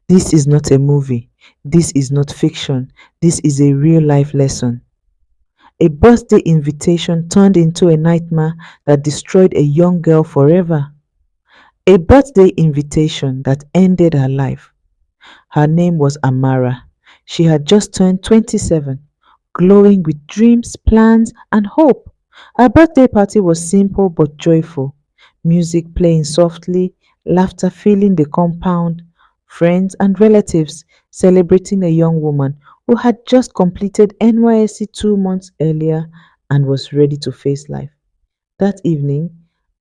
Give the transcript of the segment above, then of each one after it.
This is not a movie. This is not fiction. This is a real life lesson. A birthday invitation turned into a nightmare that destroyed a young girl forever. A birthday invitation that ended her life. Her name was Amara. She had just turned 27, glowing with dreams, plans, and hope. Her birthday party was simple but joyful. Music playing softly, laughter filling the compound, friends and relatives celebrating a young woman who had just completed NYSC 2 months earlier and was ready to face life. That evening,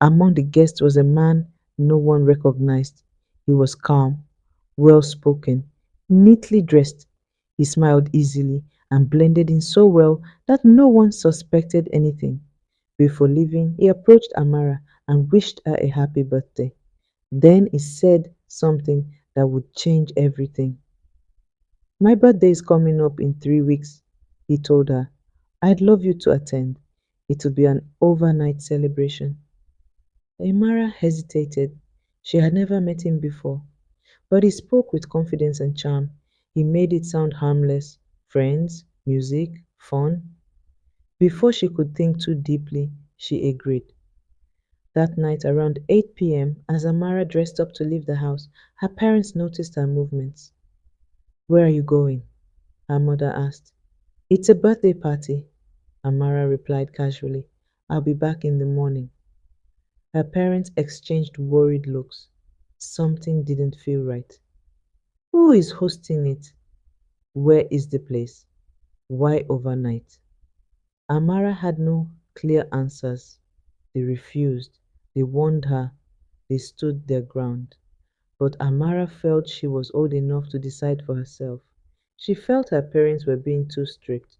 among the guests was a man no one recognized. He was calm, well spoken, neatly dressed. He smiled easily and blended in so well that no one suspected anything. Before leaving, he approached Amara and wished her a happy birthday. Then he said something that would change everything. My birthday is coming up in 3 weeks, he told her. I'd love you to attend. It will be an overnight celebration. Amara hesitated. She had never met him before. But he spoke with confidence and charm. He made it sound harmless. Friends, music, fun. Before she could think too deeply, she agreed. That night around 8 p.m., as Amara dressed up to leave the house, her parents noticed her movements. Where are you going? Her mother asked. It's a birthday party, Amara replied casually. I'll be back in the morning. Her parents exchanged worried looks. Something didn't feel right. Who is hosting it? Where is the place? Why overnight? Amara had no clear answers. They refused. They warned her. They stood their ground. But Amara felt she was old enough to decide for herself. She felt her parents were being too strict,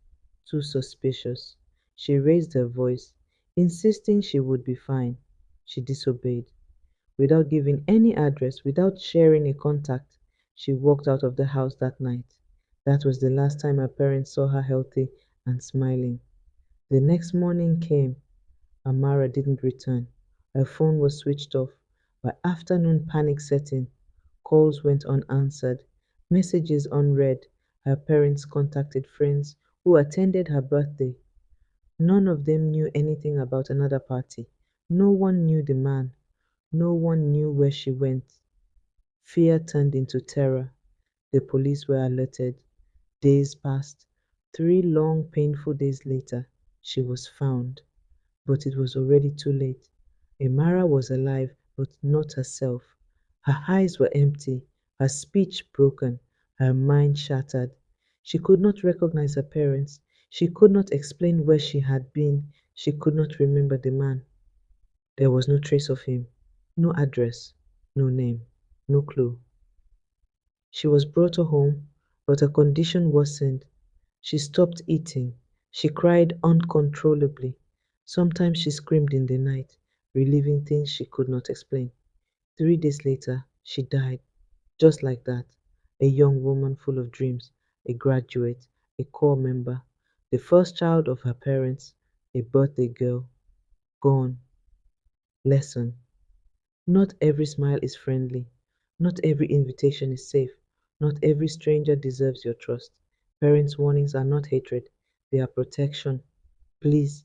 too suspicious. She raised her voice, insisting she would be fine. She disobeyed. Without giving any address, without sharing a contact, she walked out of the house that night. That was the last time her parents saw her healthy and smiling. The next morning came. Amara didn't return. Her phone was switched off. By afternoon, panic set in. Calls went unanswered, messages unread. Her parents contacted friends who attended her birthday. None of them knew anything about another party. No one knew the man. No one knew where she went. Fear turned into terror. The police were alerted. Days passed. 3 long, painful days later, she was found. But it was already too late. Amara was alive, but not herself. Her eyes were empty, her speech broken, her mind shattered. She could not recognize her parents. She could not explain where she had been. She could not remember the man. There was no trace of him, no address, no name, no clue. She was brought home, but her condition worsened. She stopped eating. She cried uncontrollably. Sometimes she screamed in the night, reliving things she could not explain. 3 days later, she died, just like that. A young woman full of dreams, a graduate, a corps member, the first child of her parents, a birthday girl, gone. Lesson: not every smile is friendly. Not every invitation is safe. Not every stranger deserves your trust. Parents' warnings are not hatred, they are protection. Please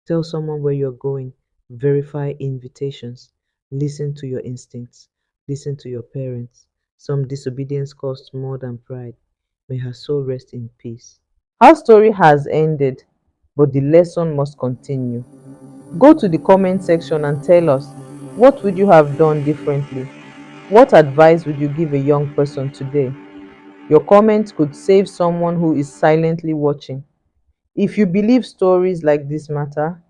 tell someone where you're going. Verify invitations. Listen to your instincts. Listen to your parents. Some disobedience costs more than pride. May her soul rest in peace. Our story has ended, but the lesson must continue. Go to the comment section and tell us, what would you have done differently? What advice would you give a young person today? Your comment could save someone who is silently watching. If you believe stories like this matter,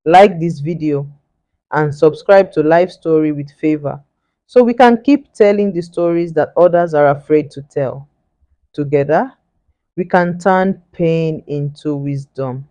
like this video and subscribe to Life Story with Favour so we can keep telling the stories that others are afraid to tell. Together, we can turn pain into wisdom.